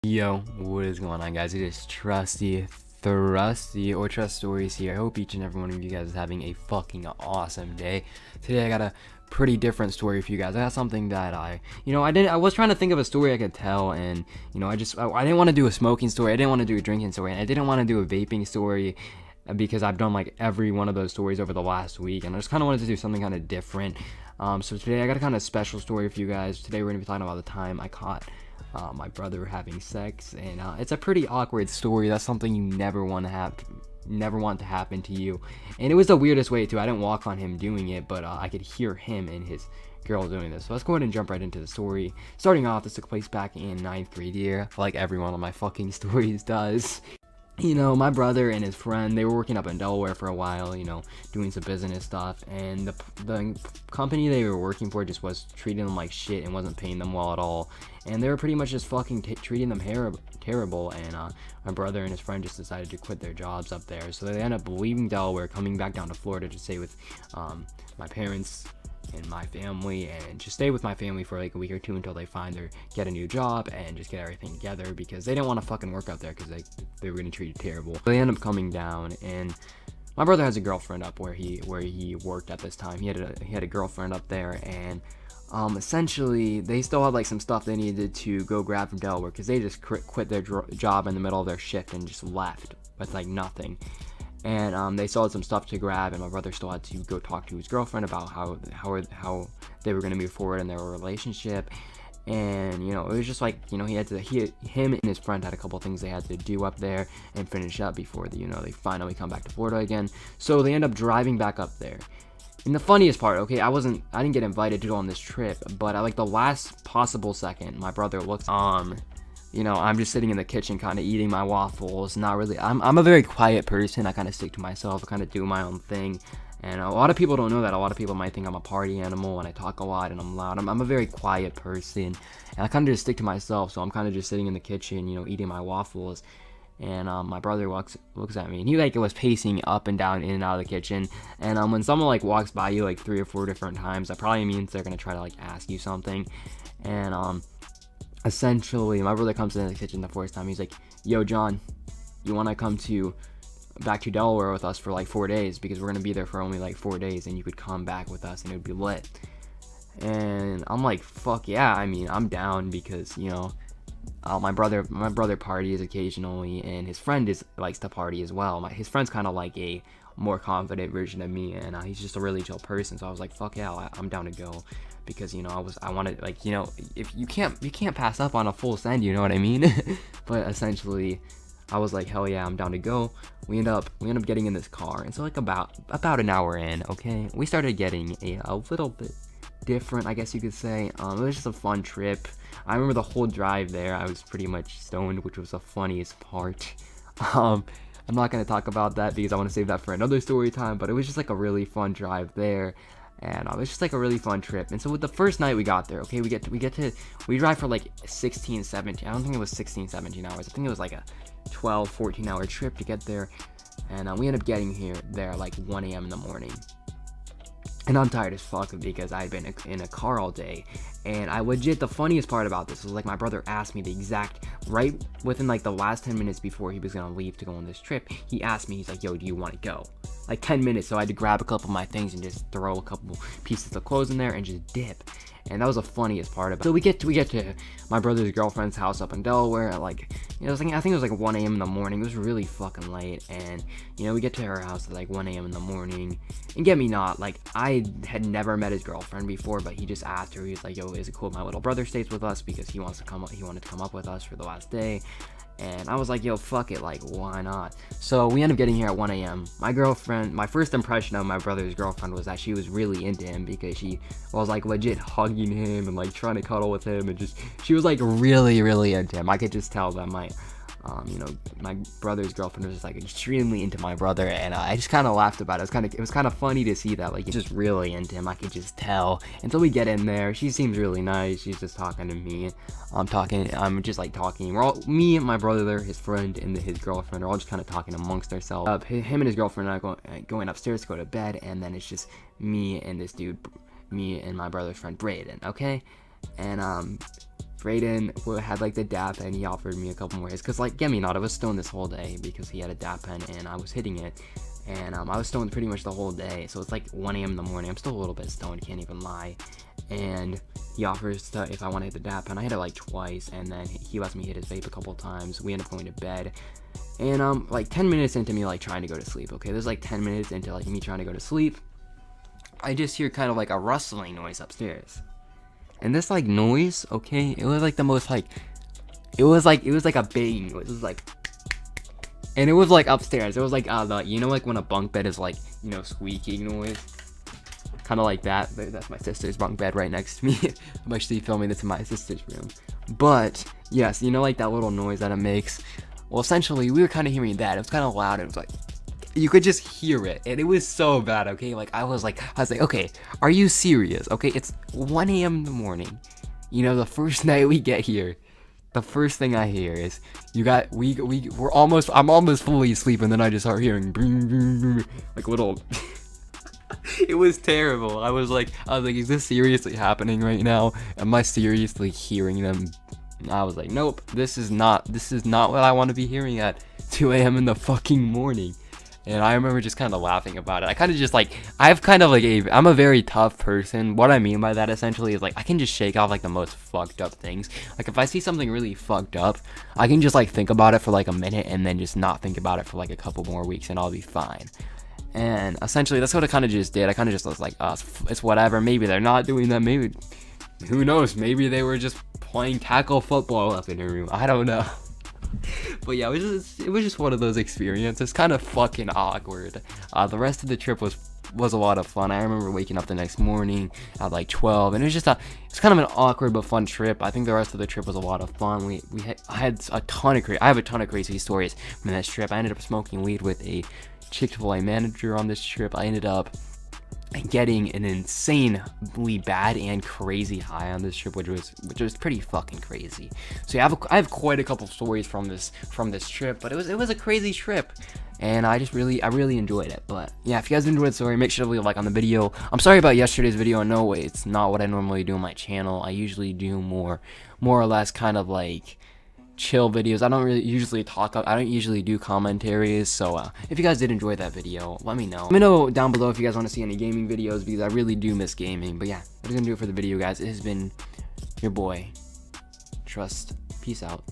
Yo, what is going on, guys? It is Trusty Thrusty or Trust Stories here. I hope each and every one of you guys is having a fucking awesome day. Today I got a pretty different story for you guys. I got something that I was trying to think of a story I could tell, and I didn't want to do a smoking story. I didn't want to do a drinking story, and I didn't want to do a vaping story because I've done like every one of those stories over the last week, and I just kind of wanted to do something kind of different. So today I got a kind of special story for you guys. Today we're gonna be talking about the time I caught my brother having sex, and it's a pretty awkward story. That's something you never want to happen to you. And it was the weirdest way too. I didn't walk on him doing it, but I could hear him and his girl doing this. So let's go ahead and jump right into the story. Starting off, this took place back in 9th grade year, like every one of my fucking stories does. My brother and his friend, they were working up in Delaware for a while, doing some business stuff, and the company they were working for just was treating them like shit and wasn't paying them well at all, and they were pretty much just fucking treating them terrible, and my brother and his friend just decided to quit their jobs up there, so they ended up leaving Delaware, coming back down to Florida to stay with my parents and my family, and just stay with my family for like a week or two until they get a new job and just get everything together, because they didn't want to fucking work out there because they were gonna treat it terrible. So they end up coming down, and my brother has a girlfriend up where he worked at this time. He had a girlfriend up there, and essentially they still had like some stuff they needed to go grab from Delaware, because they just quit their job in the middle of their shift and just left with like nothing. And they still had some stuff to grab, and my brother still had to go talk to his girlfriend about how they were going to move forward in their relationship. And it was just like him and his friend had a couple things they had to do up there and finish up before they finally come back to Florida again. So they end up driving back up there. And the funniest part, okay, I didn't get invited to go on this trip, but at like the last possible second, my brother looks I'm just sitting in the kitchen kind of eating my waffles. Not really. I'm a very quiet person. I kind of stick to myself. I kind of do my own thing. And a lot of people don't know that. A lot of people might think I'm a party animal and I talk a lot and I'm loud. I'm a very quiet person. And I kind of just stick to myself. So I'm kind of just sitting in the kitchen, eating my waffles. And my brother looks at me, and he was pacing up and down in and out of the kitchen. And when someone walks by you 3 or 4 different times, that probably means they're going to try to ask you something. And essentially, my brother comes into the kitchen the first time. He's like, "Yo, John, you want to come back to Delaware with us for 4 days, because we're gonna be there for only 4 days, and you could come back with us and it would be lit." And I'm like, "Fuck yeah!" I mean, I'm down, because my brother parties occasionally, and his friend likes to party as well. His friend's kind of like a more confident version of me, and he's just a really chill person. So I was like, "Fuck yeah, I'm down to go." Because I wanted if you can't pass up on a full send, you know what I mean? But essentially, I was like, hell yeah, I'm down to go. We end up getting in this car, and so about an hour in, okay, we started getting a little bit different, I guess you could say. It was just a fun trip. I remember the whole drive there, I was pretty much stoned, which was the funniest part. I'm not gonna talk about that because I want to save that for another story time. But it was just a really fun drive there. And it was just a really fun trip. And so with the first night we got there, okay, we drive for 16, 17, I don't think it was 16, 17 hours. I think it was a 12, 14 hour trip to get there. And we ended up getting there 1 a.m. in the morning. And I'm tired as fuck because I had been in a car all day. And the funniest part about this was my brother asked me right within the last 10 minutes before he was gonna leave to go on this trip, he asked me, he's like, "Yo, do you want to go?" 10 minutes, so I had to grab a couple of my things and just throw a couple pieces of clothes in there and just dip. And that was the funniest part about it. So we get to my brother's girlfriend's house up in Delaware at I think it was 1 a.m. in the morning. It was really fucking late. And we get to her house at 1 a.m. in the morning. And get me not, I had never met his girlfriend before, but he just asked her. He was like, "Yo, is it cool if my little brother stays with us, because he wanted to come up with us for the last day?" And I was like, "Yo, fuck it, why not?" So we end up getting here at 1 a.m. My first impression of my brother's girlfriend was that she was really into him, because she was legit hugging him and trying to cuddle with him, and she was really, really into him. I could just tell that my brother's girlfriend was just extremely into my brother, and I just kind of laughed about it. It was kind of funny to see that just really into him. I could just tell. Until we get in there, she seems really nice. She's just talking to me. I'm just talking. Me and my brother, his friend, and his girlfriend are all just kind of talking amongst ourselves. Him and his girlfriend are going upstairs to go to bed, and then it's just me and this dude, me and my brother's friend Brayden, okay? And Brayden had like the dab pen. He offered me a couple more hits because, like, get me not, I was stoned this whole day because he had a dab pen and I was hitting it, and I was stoned pretty much the whole day. So it's like 1 a.m. in the morning. I'm still a little bit stoned, can't even lie. And he offers to, if I want to hit the dab pen. I hit it like twice, and then he lets me hit his vape a couple times. We end up going to bed, and like 10 minutes into me like trying to go to sleep. Okay, there's like 10 minutes into like me trying to go to sleep. I just hear kind of like a rustling noise upstairs. And this like noise, okay, it was like the most like, it was like a bang. It was like, and it was like upstairs. It was like the, you know, like when a bunk bed is like, you know, squeaking noise, kind of like that. That's my sister's bunk bed right next to me. I'm actually filming this in my sister's room. But yes, you know, like that little noise that it makes. Well, essentially, we were kind of hearing that. It was kind of loud. It was like, you could just hear it, and it was so bad. Okay, like I was like, okay, are you serious? Okay, it's 1 a.m. in the morning. You know, the first night we get here, the first thing I hear is I'm almost fully asleep, and then I just start hearing boom, boom, boom, like little. It was terrible. I was like, is this seriously happening right now? Am I seriously hearing them? I was like, nope, this is not what I want to be hearing at 2 a.m. in the fucking morning. And I remember just kind of laughing about it. I kind of just like, I'm a very tough person. What I mean by that essentially is like, I can just shake off like the most fucked up things. Like if I see something really fucked up, I can just like think about it for like a minute and then just not think about it for like a couple more weeks and I'll be fine. And essentially that's what I kind of just did. I kind of just was like, it's whatever. Maybe they're not doing that. Maybe, who knows? Maybe they were just playing tackle football up in the room. I don't know. But yeah, it was just one of those experiences, kind of fucking awkward. The rest of the trip was a lot of fun. I remember waking up the next morning at like 12, and it's kind of an awkward but fun trip. I think the rest of the trip was a lot of fun. I have a ton of crazy stories from this trip. I ended up smoking weed with a Chick-fil-A manager on this trip. I ended up getting an insanely bad and crazy high on this trip, which was pretty fucking crazy. So yeah, I have quite a couple stories from this trip, but it was a crazy trip, and I really enjoyed it. But yeah, if you guys enjoyed the story, make sure to leave a like on the video. I'm sorry about yesterday's video. No way, it's not what I normally do on my channel. I usually do more or less kind of like chill videos. I don't usually do commentaries. So if you guys did enjoy that video, let me know down below if you guys want to see any gaming videos, because I really do miss gaming. But yeah, that's gonna do it for the video, guys. It has been your boy Trust. Peace out.